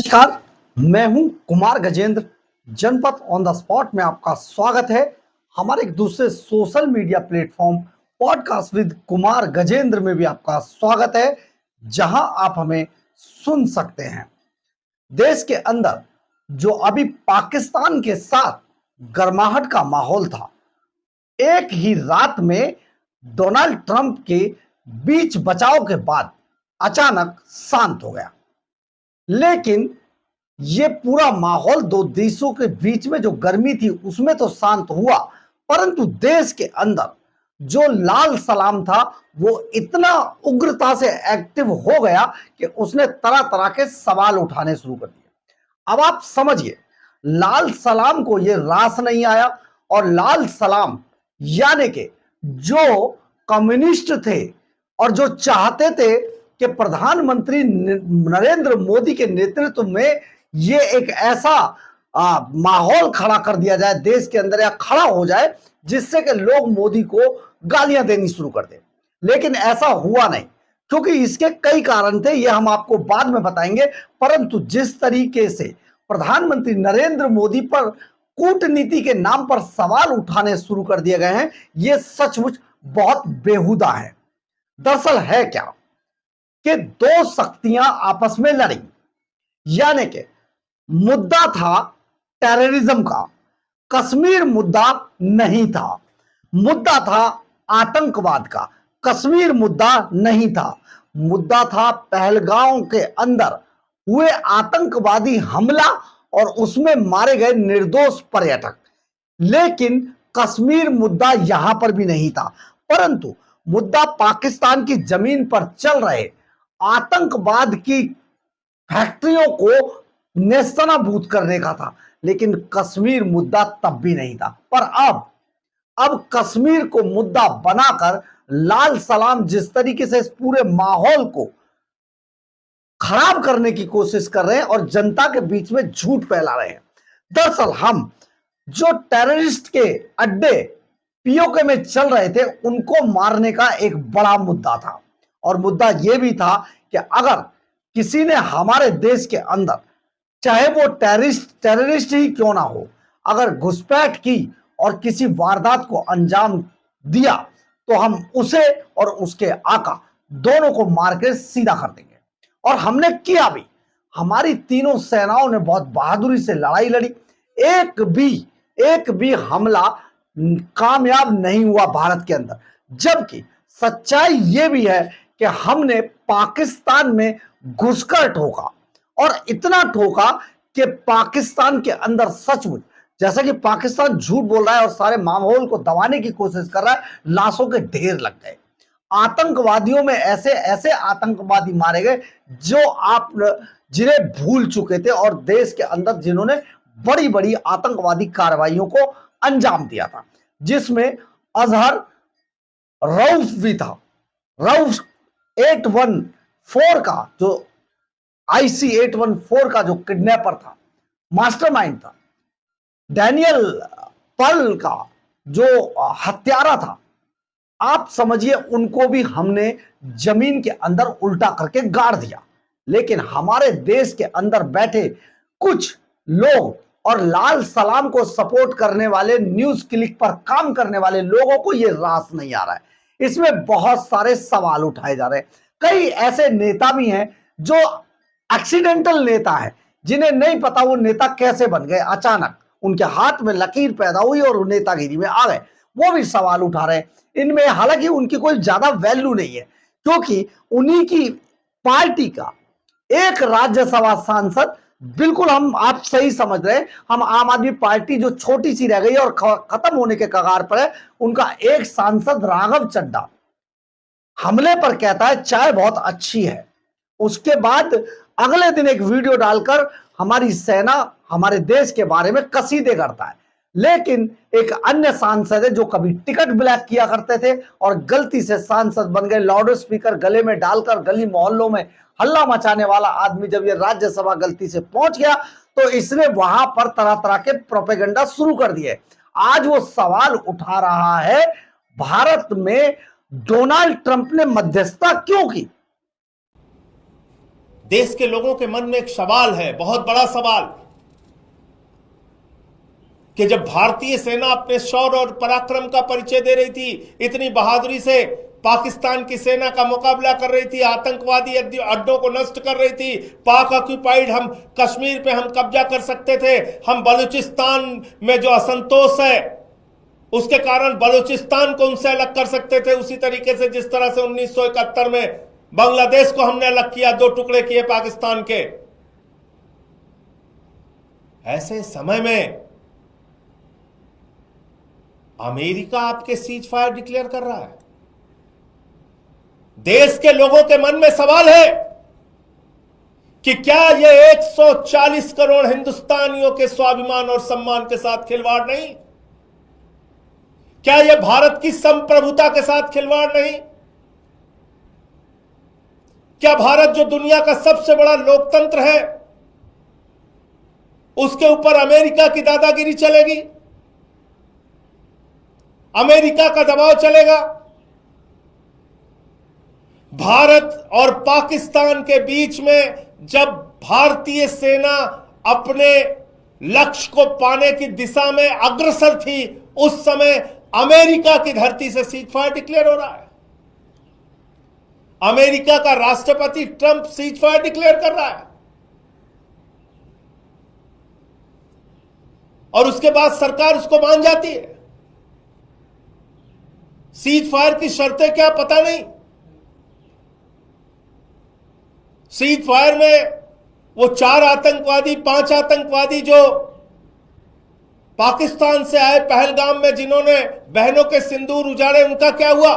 नमस्कार, मैं हूं कुमार गजेंद्र। जनपद ऑन द स्पॉट में आपका स्वागत है। हमारे एक दूसरे social media platform podcast with Kumar Gajendra में भी आपका स्वागत है, जहां आप हमें सुन सकते हैं। देश के अंदर जो अभी पाकिस्तान के साथ गर्माहट का माहौल था, एक ही रात में डोनाल्ड ट्रंप के बीच बचाव के बाद अचानक शांत हो गया। लेकिन ये पूरा माहौल दो देशों के बीच में जो गर्मी थी उसमें तो शांत हुआ, परंतु देश के अंदर जो लाल सलाम था वो इतना उग्रता से एक्टिव हो गया कि उसने तरह तरह के सवाल उठाने शुरू कर दिए। अब आप समझिए, लाल सलाम को ये रास नहीं आया और लाल सलाम यानी कि जो कम्युनिस्ट थे और जो चाहते थे कि प्रधानमंत्री नरेंद्र मोदी के नेतृत्व में ये एक ऐसा माहौल खड़ा कर दिया जाए देश के अंदर, या खड़ा हो जाए जिससे कि लोग मोदी को गालियां देनी शुरू कर दें। लेकिन ऐसा हुआ नहीं, क्योंकि इसके कई कारण थे, ये हम आपको बाद में बताएंगे। परंतु जिस तरीके से प्रधानमंत्री नरेंद्र मोदी पर कूटनीति के नाम पर सवाल उठाने शुरू कर दिए गए हैं, ये सचमुच बहुत बेहुदा है। दरअसल है क्या कि दो शक्तियां आपस में लड़ी, यानी कि मुद्दा था टेररिज्म का, कश्मीर मुद्दा नहीं था। मुद्दा था आतंकवाद का, कश्मीर मुद्दा नहीं था। मुद्दा था पहलगांव के अंदर हुए आतंकवादी हमला और उसमें मारे गए निर्दोष पर्यटक। लेकिन कश्मीर मुद्दा यहां पर भी नहीं था, परंतु मुद्दा पाकिस्तान की जमीन पर चल रहे आतंकवाद की फैक्ट्रियों को नेस्तनाबूद करने का था। लेकिन कश्मीर मुद्दा तब भी नहीं था। पर अब कश्मीर को मुद्दा बनाकर लाल सलाम जिस तरीके से इस पूरे माहौल को खराब करने की कोशिश कर रहे हैं और जनता के बीच में झूठ फैला रहे हैं। दरअसल हम जो टेररिस्ट के अड्डे पीओके में चल रहे थे उनको मारने का एक बड़ा मुद्दा था, और मुद्दा यह भी था कि अगर किसी ने हमारे देश के अंदर, चाहे वो टेररिस्ट ही क्यों ना हो, अगर घुसपैठ की और किसी वारदात को अंजाम दिया तो हम उसे और उसके आका दोनों को मार के सीधा कर देंगे। और हमने किया भी। हमारी तीनों सेनाओं ने बहुत बहादुरी से लड़ाई लड़ी। एक भी हमला कामयाब नहीं हुआ भारत के अंदर। जबकि सच्चाई यह भी है कि हमने पाकिस्तान में घुसकर ठोका, और इतना ठोका कि पाकिस्तान के अंदर सचमुच, जैसा कि पाकिस्तान झूठ बोल रहा है और सारे माहौल को दबाने की कोशिश कर रहा है, लाशों के ढेर लग गए। आतंकवादियों में ऐसे ऐसे आतंकवादी मारे गए जिन्हें भूल चुके थे, और देश के अंदर जिन्होंने बड़ी बड़ी आतंकवादी कार्रवाइयों को अंजाम दिया था, जिसमें अजहर रऊफ भी था। रऊफ 814 का जो IC 814 का जो किडनैपर था, मास्टरमाइंड था। डैनियल पर्ल का जो हत्यारा था, आप समझिए उनको भी हमने जमीन के अंदर उल्टा करके गाड़ दिया। लेकिन हमारे देश के अंदर बैठे कुछ लोग और लाल सलाम को सपोर्ट करने वाले, न्यूज क्लिक पर काम करने वाले लोगों को यह रास नहीं आ रहा है। इसमें बहुत सारे सवाल उठाए जा रहे हैं। कई ऐसे नेता भी हैं जो एक्सीडेंटल नेता है, जिन्हें नहीं पता वो नेता कैसे बन गए, अचानक उनके हाथ में लकीर पैदा हुई और वो नेतागिरी में आ गए। वो भी सवाल उठा रहे हैं। इनमें हालांकि उनकी कोई ज्यादा वैल्यू नहीं है, क्योंकि उन्हीं की पार्टी का एक राज्यसभा सांसद, बिल्कुल आप सही समझ रहे हैं, हम आम आदमी पार्टी जो छोटी सी रह गई और खत्म होने के कगार पर है, उनका एक सांसद राघव चड्ढा हमले पर कहता है चाय बहुत अच्छी है। उसके बाद अगले दिन एक वीडियो डालकर हमारी सेना, हमारे देश के बारे में कसीदे करता है। लेकिन एक अन्य सांसद है जो कभी टिकट ब्लैक किया करते थे और गलती से सांसद बन गए, लाउड स्पीकर गले में डालकर गली मोहल्लों में हल्ला मचाने वाला आदमी जब ये राज्यसभा गलती से पहुंच गया तो इसने वहां पर तरह तरह के प्रोपेगेंडा शुरू कर दिए। आज वो सवाल उठा रहा है, भारत में डोनाल्ड ट्रंप ने मध्यस्थता क्यों की? देश के लोगों के मन में एक सवाल है, बहुत बड़ा सवाल, कि जब भारतीय सेना अपने शौर्य और पराक्रम का परिचय दे रही थी, इतनी बहादुरी से पाकिस्तान की सेना का मुकाबला कर रही थी, आतंकवादी अड्डों को नष्ट कर रही थी, पाक ऑक्यूपाइड हम कश्मीर पे हम कब्जा कर सकते थे, हम बलूचिस्तान में जो असंतोष है उसके कारण बलूचिस्तान को उनसे अलग कर सकते थे, उसी तरीके से जिस तरह से 1971 में बांग्लादेश को हमने अलग किया, 2 टुकड़े किए पाकिस्तान के। ऐसे समय में अमेरिका आपके सीज फायर डिक्लेयर कर रहा है। देश के लोगों के मन में सवाल है कि क्या यह 140 करोड़ हिंदुस्तानियों के स्वाभिमान और सम्मान के साथ खिलवाड़ नहीं? क्या यह भारत की संप्रभुता के साथ खिलवाड़ नहीं? क्या भारत जो दुनिया का सबसे बड़ा लोकतंत्र है, उसके ऊपर अमेरिका की दादागिरी चलेगी? अमेरिका का दबाव चलेगा? भारत और पाकिस्तान के बीच में जब भारतीय सेना अपने लक्ष्य को पाने की दिशा में अग्रसर थी, उस समय अमेरिका की धरती से सीज फायर डिक्लेयर हो रहा है। अमेरिका का राष्ट्रपति ट्रंप सीज फायर डिक्लेयर कर रहा है, और उसके बाद सरकार उसको मान जाती है। सीज फायर की शर्तें क्या पता नहीं। सीज फायर में वो 4 आतंकवादी 5 आतंकवादी जो पाकिस्तान से आए पहलगाम में, जिन्होंने बहनों के सिंदूर उजाड़े, उनका क्या हुआ?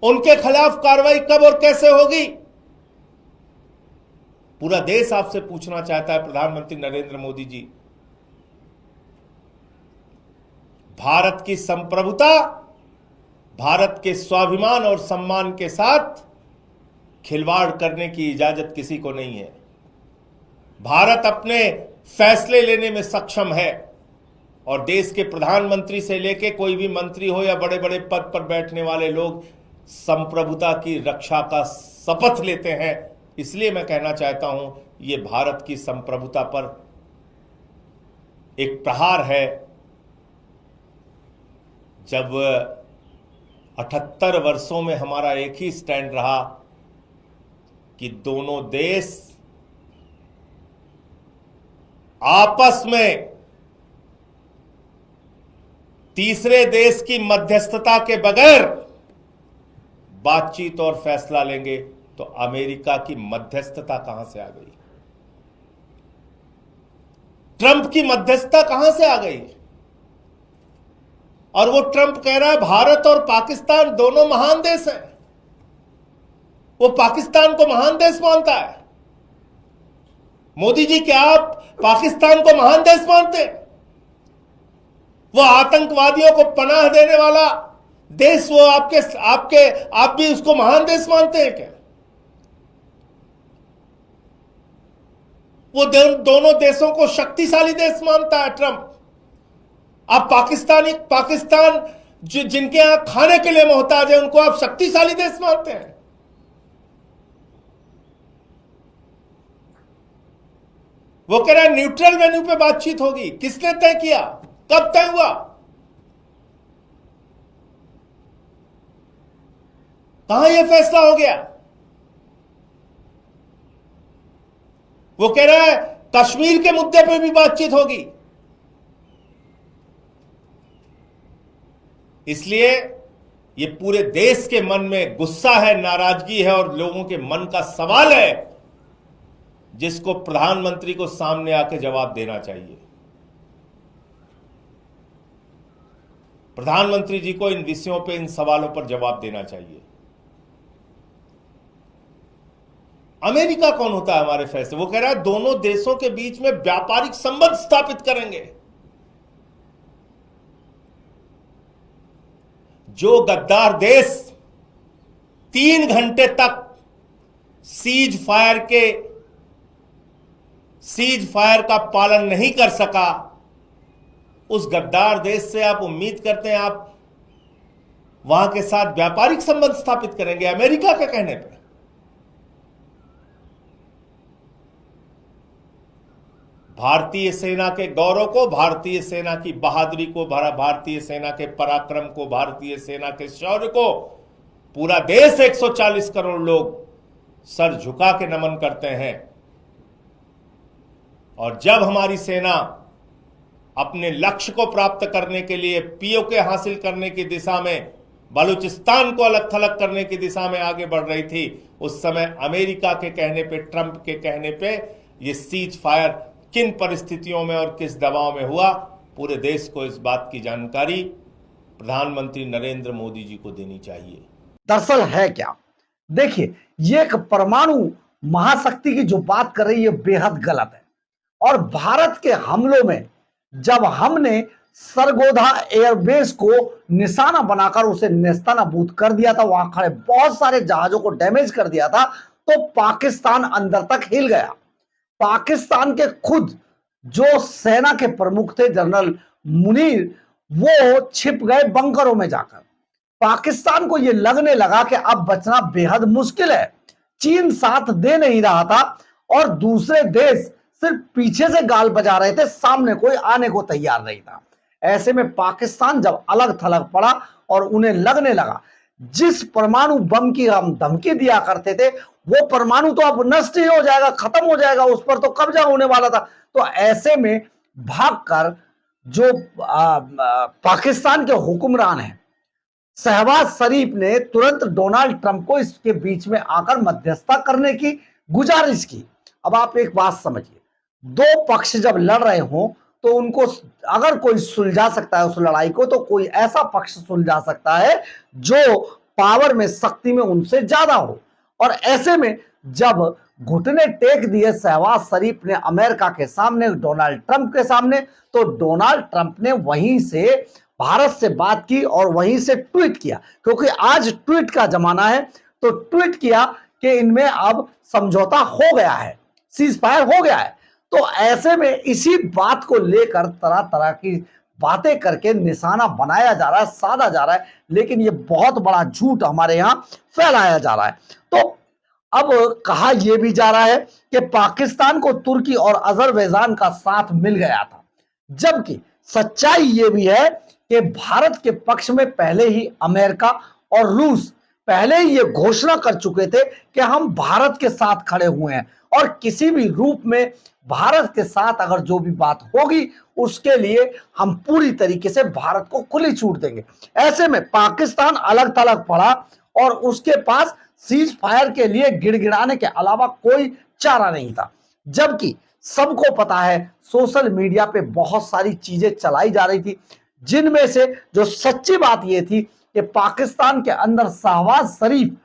उनके खिलाफ कार्रवाई कब और कैसे होगी? पूरा देश आपसे पूछना चाहता है प्रधानमंत्री नरेंद्र मोदी जी। भारत की संप्रभुता, भारत के स्वाभिमान और सम्मान के साथ खिलवाड़ करने की इजाजत किसी को नहीं है। भारत अपने फैसले लेने में सक्षम है, और देश के प्रधानमंत्री से लेके कोई भी मंत्री हो या बड़े बड़े पद पर बैठने वाले लोग संप्रभुता की रक्षा का शपथ लेते हैं। इसलिए मैं कहना चाहता हूं, ये भारत की संप्रभुता पर एक प्रहार है। जब 78 वर्षों में हमारा एक ही स्टैंड रहा कि दोनों देश आपस में तीसरे देश की मध्यस्थता के बगैर बातचीत और फैसला लेंगे, तो अमेरिका की मध्यस्थता कहां से आ गई? ट्रंप की मध्यस्थता कहां से आ गई? और वो ट्रंप कह रहा है भारत और पाकिस्तान दोनों महान देश हैं। वो पाकिस्तान को महान देश मानता है। मोदी जी, क्या आप पाकिस्तान को महान देश मानते हैं? वो आतंकवादियों को पनाह देने वाला देश, वो आप भी उसको महान देश मानते हैं क्या? वो दोनों देशों को शक्तिशाली देश मानता है ट्रंप। आप पाकिस्तान जिनके यहां खाने के लिए मोहताज है, उनको आप शक्तिशाली देश मानते हैं। वो कह रहा है न्यूट्रल वेन्यू पे बातचीत होगी। किसने तय किया? कब तय हुआ? कहां यह फैसला हो गया? वो कह रहा है कश्मीर के मुद्दे पे भी बातचीत होगी। इसलिए ये पूरे देश के मन में गुस्सा है, नाराजगी है, और लोगों के मन का सवाल है जिसको प्रधानमंत्री को सामने आके जवाब देना चाहिए। प्रधानमंत्री जी को इन विषयों पे, इन सवालों पर जवाब देना चाहिए। अमेरिका कौन होता है हमारे फैसले? वो कह रहा है दोनों देशों के बीच में व्यापारिक संबंध स्थापित करेंगे। जो गद्दार देश 3 घंटे तक सीज फायर का पालन नहीं कर सका, उस गद्दार देश से आप उम्मीद करते हैं आप वहां के साथ व्यापारिक संबंध स्थापित करेंगे अमेरिका के कहने पर? भारतीय सेना के गौरव को, भारतीय सेना की बहादुरी को, भारतीय सेना के पराक्रम को, भारतीय सेना के शौर्य को पूरा देश 140 करोड़ लोग सर झुका के नमन करते हैं। और जब हमारी सेना अपने लक्ष्य को प्राप्त करने के लिए पीओके हासिल करने की दिशा में, बलूचिस्तान को अलग थलग करने की दिशा में आगे बढ़ रही थी, उस समय अमेरिका के कहने पे, ट्रंप के कहने पे ये सीज फायर किन परिस्थितियों में और किस दबाव में हुआ, पूरे देश को इस बात की जानकारी प्रधानमंत्री नरेंद्र मोदी जी को देनी चाहिए। दरअसल है क्या, देखिए, ये एक परमाणु महाशक्ति की जो बात कर रही है बेहद गलत है। और भारत के हमलों में जब हमने सरगोधा एयरबेस को निशाना बनाकर उसे नेस्तनाबूद कर दिया था, वहां खड़े बहुत सारे जहाजों को डैमेज कर दिया था, तो पाकिस्तान अंदर तक हिल गया। पाकिस्तान के खुद जो सेना के प्रमुख थे जनरल मुनीर, वो छिप गए बंकरों में जाकर। पाकिस्तान को यह लगने लगा कि अब बचना बेहद मुश्किल है। चीन साथ दे नहीं रहा था और दूसरे देश सिर्फ पीछे से गाल बजा रहे थे, सामने कोई आने को तैयार नहीं था। ऐसे में पाकिस्तान जब अलग थलग पड़ा और उन्हें लगने लगा जिस परमाणु बम की हम धमकी दिया करते थे वो परमाणु तो अब नष्ट ही हो जाएगा, खत्म हो जाएगा, उस पर तो कब्जा होने वाला था। तो ऐसे में भागकर जो पाकिस्तान के हुक्मरान हैं शहबाज शरीफ ने तुरंत डोनाल्ड ट्रंप को इसके बीच में आकर मध्यस्थता करने की गुजारिश की। अब आप एक बात समझिए, दो पक्ष जब लड़ रहे हों तो उनको अगर कोई सुलझा सकता है उस लड़ाई को, तो कोई ऐसा पक्ष सुलझा सकता है जो पावर में, शक्ति में उनसे ज्यादा हो। और ऐसे में जब घुटने टेक दिए शहबाज शरीफ ने अमेरिका के सामने, डोनाल्ड ट्रंप के सामने, तो डोनाल्ड ट्रंप ने वहीं से भारत से बात की और वहीं से ट्वीट किया, क्योंकि आज ट्वीट का जमाना है। तो ट्वीट किया कि इनमें अब समझौता हो गया है, सीज फायर हो गया है। तो ऐसे में इसी बात को लेकर तरह तरह की बातें करके निशाना बनाया जा रहा है, साधा जा रहा है, लेकिन ये बहुत बड़ा झूठ हमारे यहां फैलाया जा रहा है। तो अब कहा यह भी जा रहा है कि पाकिस्तान को तुर्की और अजरबैजान का साथ मिल गया था, जबकि सच्चाई यह भी है कि भारत के पक्ष में पहले ही अमेरिका और रूस पहले ही ये घोषणा कर चुके थे कि हम भारत के साथ खड़े हुए हैं और किसी भी रूप में भारत के साथ अगर जो भी बात होगी उसके लिए हम पूरी तरीके से भारत को खुली छूट देंगे। ऐसे में पाकिस्तान अलग थलग पड़ा और उसके पास सीज फायर के लिए गिड़गिड़ाने के अलावा कोई चारा नहीं था। जबकि सबको पता है सोशल मीडिया पे बहुत सारी चीजें चलाई जा रही थी, जिनमें से जो सच्ची बात यह थी कि पाकिस्तान के अंदर शहबाज शरीफ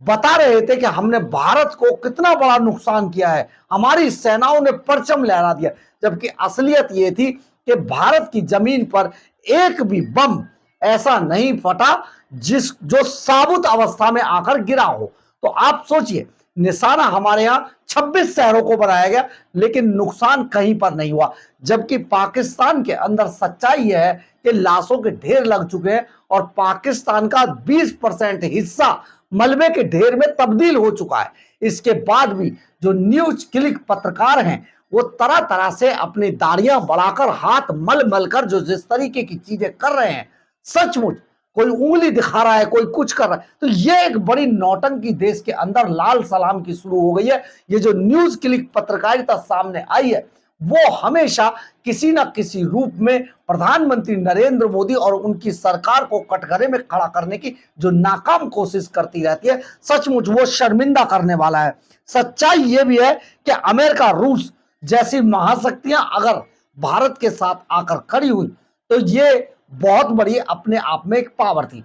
बता रहे थे कि हमने भारत को कितना बड़ा नुकसान किया है, हमारी सेनाओं ने परचम लहरा दिया। जबकि असलियत यह थी कि भारत की जमीन पर एक भी बम ऐसा नहीं फटा जो साबुत अवस्था में आकर गिरा हो। तो आप सोचिए, निशाना हमारे यहां 26 शहरों को बनाया गया लेकिन नुकसान कहीं पर नहीं हुआ। जबकि पाकिस्तान के अंदर सच्चाई यह है कि लाशों के ढेर लग चुके हैं और पाकिस्तान का 20% हिस्सा मलबे के ढेर में तब्दील हो चुका है। इसके बाद भी जो न्यूज क्लिक पत्रकार हैं वो तरह तरह से अपनी दाढ़ियां बढ़ाकर, हाथ मल मल कर जो जिस तरीके की चीजें कर रहे हैं, सचमुच कोई उंगली दिखा रहा है, कोई कुछ कर रहा है। तो ये एक बड़ी नौटंकी देश के अंदर लाल सलाम की शुरू हो गई है। ये जो न्यूज क्लिक पत्रकारिता सामने आई है वो हमेशा किसी ना किसी रूप में प्रधानमंत्री नरेंद्र मोदी और उनकी सरकार को कटघरे में खड़ा करने की जो नाकाम कोशिश करती रहती है, सचमुच वो शर्मिंदा करने वाला है। सच्चाई ये भी है कि अमेरिका, रूस जैसी महाशक्तियां अगर भारत के साथ आकर खड़ी हुई तो ये बहुत बड़ी अपने आप में एक पावर थी।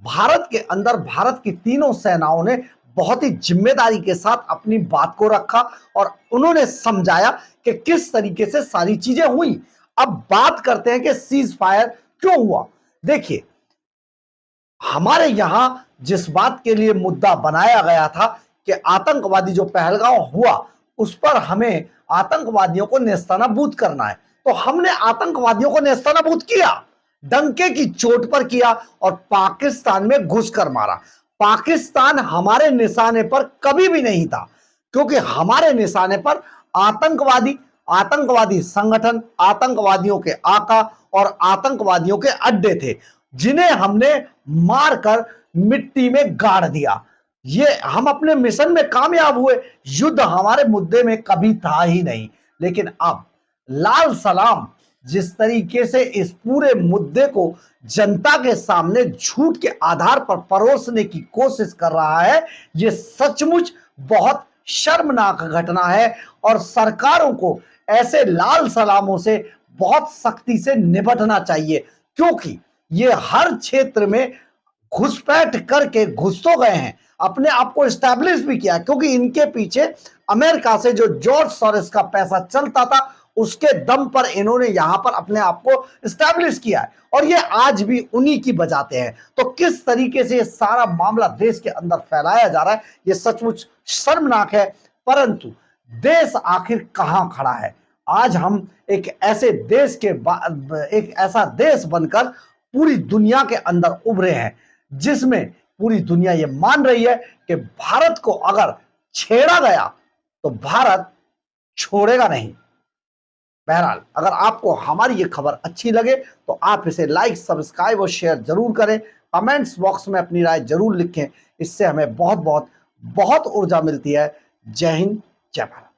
भारत के अंदर भारत की तीनों सेनाओं ने बहुत ही जिम्मेदारी के साथ अपनी बात को रखा और उन्होंने समझाया कि किस तरीके से सारी चीजें हुई। अब बात करते हैं कि सीज फायर क्यों हुआ। देखिए, हमारे यहां जिस बात के लिए मुद्दा बनाया गया था कि आतंकवादी जो पहलगाम हुआ उस पर हमें आतंकवादियों को नेस्तनाबूद करना है, तो हमने आतंकवादियों को नेस्तनाबूद किया, डंके की चोट पर किया और पाकिस्तान में घुसकर मारा। पाकिस्तान हमारे निशाने पर कभी भी नहीं था, क्योंकि हमारे निशाने पर आतंकवादी आतंकवादी संगठन, आतंकवादियों के आका और आतंकवादियों के अड्डे थे, जिन्हें हमने मारकर मिट्टी में गाड़ दिया। ये हम अपने मिशन में कामयाब हुए, युद्ध हमारे मुद्दे में कभी था ही नहीं। लेकिन अब लाल सलाम जिस तरीके से इस पूरे मुद्दे को जनता के सामने झूठ के आधार पर परोसने की कोशिश कर रहा है, ये सचमुच बहुत शर्मनाक घटना है और सरकारों को ऐसे लाल सलामों से बहुत सख्ती से निपटना चाहिए, क्योंकि ये हर क्षेत्र में घुसपैठ करके घुस तो गए हैं, अपने आप को एस्टैब्लिश भी किया, क्योंकि इनके पीछे अमेरिका से जो जॉर्ज सोरोस का पैसा चलता था उसके दम पर इन्होंने यहां पर अपने आप को एस्टैब्लिश किया है और ये आज भी उन्हीं की बजाते हैं। तो किस तरीके से ये सारा मामला देश के अंदर फैलाया जा रहा है, ये सचमुच शर्मनाक है। परंतु देश आखिर कहां खड़ा है? आज हम एक ऐसे देश के एक ऐसा देश बनकर पूरी दुनिया के अंदर उभरे हैं, जिसमें पूरी दुनिया ये मान रही है कि भारत को अगर छेड़ा गया तो भारत छोड़ेगा नहीं। बहरहाल, अगर आपको हमारी ये खबर अच्छी लगे तो आप इसे लाइक, सब्सक्राइब और शेयर जरूर करें। कमेंट्स बॉक्स में अपनी राय जरूर लिखें, इससे हमें बहुत बहुत बहुत ऊर्जा मिलती है। जय हिंद, जय भारत।